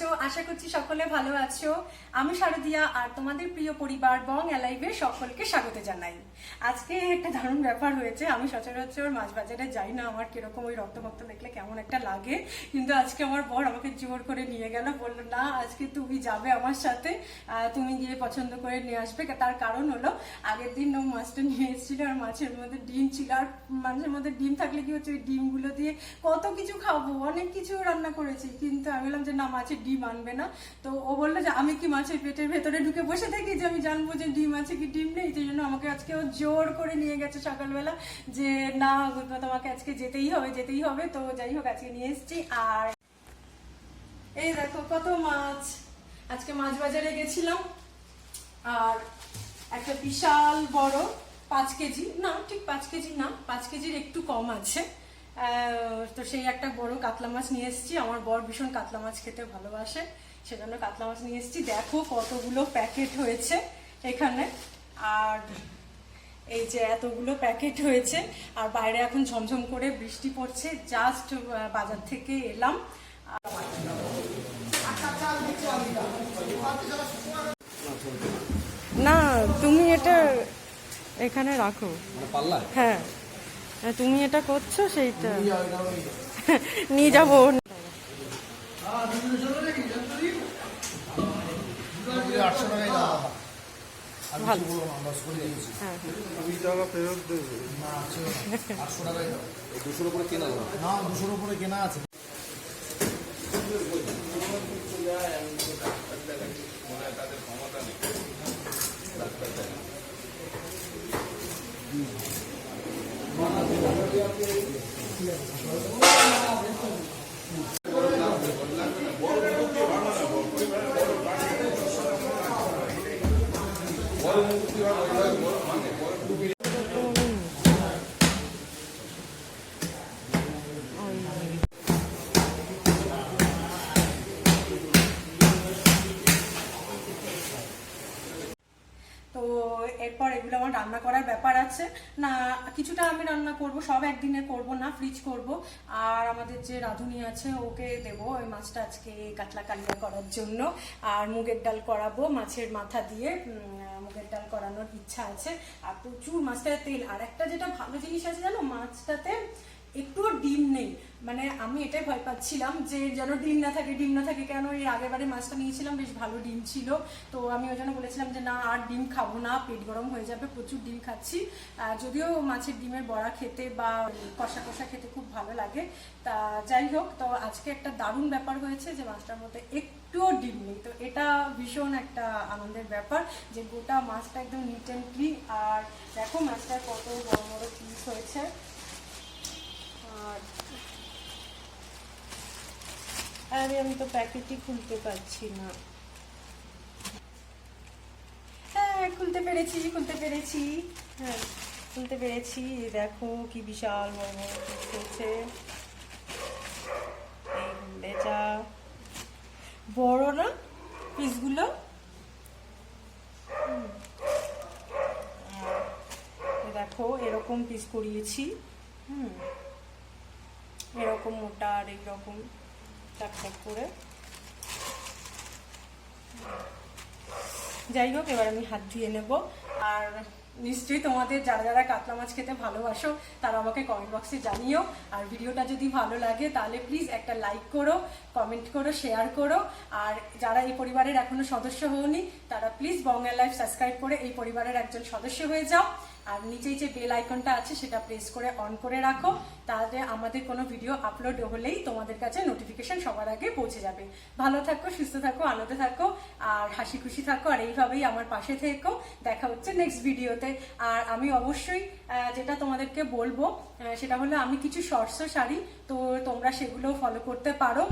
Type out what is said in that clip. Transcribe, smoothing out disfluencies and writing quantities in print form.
আছো? আশা করছি সকলে ভালো আছো। আমি শারদিয়া আর তোমাদের প্রিয় পরিবার বং অ্যালাইভে সকলকে স্বাগত জানাই। আজকে একটা দারুণ ব্যাপার হয়েছে। আমি সচরাচর মাছ বাজারে যাই না, আমার কিরকম ওই রক্ত দেখলে কেমন একটা লাগে, কিন্তু আজকে আমার বর আমাকে জোর করে নিয়ে গেল, বললো না আজকে তুমি যাবে আমার সাথে, তুমি গিয়ে পছন্দ করে নিয়ে আসবে। তার কারণ হলো আগের দিন ও মাছটা নিয়ে এসেছিল আর মাছের মধ্যে ডিম ছিল, আর মাছের মধ্যে ডিম থাকলে কি হচ্ছে ওই ডিমগুলো দিয়ে কত কিছু খাবো, অনেক কিছু রান্না করেছি, কিন্তু আমি বললাম যে না মাছের ডিম আনবে না। তো ও বললো যে আমি কি মাছের পেটের ভেতরে ঢুকে বসে থাকি যে আমি জানবো যে ডিম আছে কি ডিম নেই। সেই জন্য আমাকে আজকে ও জোর করে নিয়ে গেছে সকালবেলা যে না তোমাকে আজকে যেতেই হবে। তো যাই হোক আজকে নিয়ে এসেছি। আর এই দেখো কত মাছ, আজকে মাছ বাজারে গেছিলাম আর একটা বিশাল বড় 5 কেজি, না ঠিক 5 কেজি না, 5 কেজির একটু কম আছে, তো সেই একটা বড় কাতলা মাছ নিয়ে এসেছি। আমার বর ভীষণ কাতলা মাছ খেতে ভালোবাসে, সেজন্য কাতলা মাছ নিয়ে এসেছি। দেখো কতগুলো প্যাকেট হয়েছে এখানে, আর এই যে এতগুলো প্যাকেট হয়েছে, আর বাইরে এখন ঝমঝম করে বৃষ্টি পড়ছে। জাস্ট বাজার থেকে এলাম। না তুমি এটা এখানে রাখো, হ্যাঁ তুমি এটা করছো সেইটা নিয়ে যাবো। কেনা আছে। তো এরপর এগুলো আমার রান্না করার ব্যাপার আছে, না কিছুটা আমি রান্না করব, সব একদিনে করব না, ফ্রিজ করব। আর আমাদের যে রাঁধুনি আছে ওকে দেবো ওই মাছটা আজকে কাতলা কালিয়া করার জন্য। আর মুগের ডাল করাবো মাছের মাথা দিয়ে, মুগের ডাল করানোর ইচ্ছা আছে। আর প্রচুর মাছটাতে তেল। আর একটা যেটা ভালো জিনিস আছে জানো, মাছটাতে একটুও ডিম নেই। মানে আমি এটাই ভয় পাচ্ছিলাম যে যেন ডিম না থাকে, কেন এর আগেরবারে মাছটা নিয়েছিলাম বেশ ভালো ডিম ছিল। তো আমি ওই জন্য বলেছিলাম যে না আর ডিম খাবো না, পেট গরম হয়ে যাবে, প্রচুর ডিম খাচ্ছি। যদিও মাছের ডিমের বড়া খেতে বা কষা কষা খেতে খুব ভালো লাগে। তা যাই হোক, তো আজকে একটা দারুণ ব্যাপার হয়েছে যে মাছটার মধ্যে একটুও ডিম নেই। তো এটা ভীষণ একটা আনন্দের ব্যাপার যে গোটা মাছটা একদম নিট অ্যান্ড ক্লিন। আর দেখো মাছটার কত বড় বড় পিস হয়েছে। আরে আমি তো প্যাকেটই খুলতে পারছি না। হ্যাঁ খুলতে পেরেছি, হ্যাঁ খুলতে পেরেছি। দেখো কি বিশাল বড় বড় পিস হয়েছে, এই বেচা বড় না পিসগুলো। দেখো এরকম পিস করিয়েছি, এরকম মোটা আর এইরকম টাক করে। যাই হোক এবার আমি হাত ধুয়ে নেব। আর নিশ্চয়ই তোমাদের যারা যারা কাতলা মাছ খেতে ভালোবাসো তারা আমাকে কমেন্ট বক্সে জানিও। আর ভিডিওটা যদি ভালো লাগে তাহলে প্লিজ একটা লাইক করো, কমেন্ট করো, শেয়ার করো। আর যারা এই পরিবারের এখনো সদস্য হওনি তারা প্লিজ বং লাইভ সাবস্ক্রাইব করে এই পরিবারের একজন সদস্য হয়ে যাও। আর নিচেই যে বেল আইকনটা আছে সেটা প্রেস করে অন করে রাখো, তাহলে আমাদের কোনো ভিডিও আপলোড হলেই তোমাদের কাছে নোটিফিকেশন সবার আগে পৌঁছে যাবে। ভালো থাকো, সুস্থ থাকো, আনন্দে থাকো, আর হাসি খুশি থাকো, আর এইভাবেই আমার পাশে থেকো। দেখা হচ্ছে নেক্সট ভিডিওতে। আর আমি অবশ্যই যেটা তোমাদেরকে বলবো সেটা হলো আমি কিছু শর্টসও শাড়ি, তো তোমরা সেগুলো ফলো করতে পারো।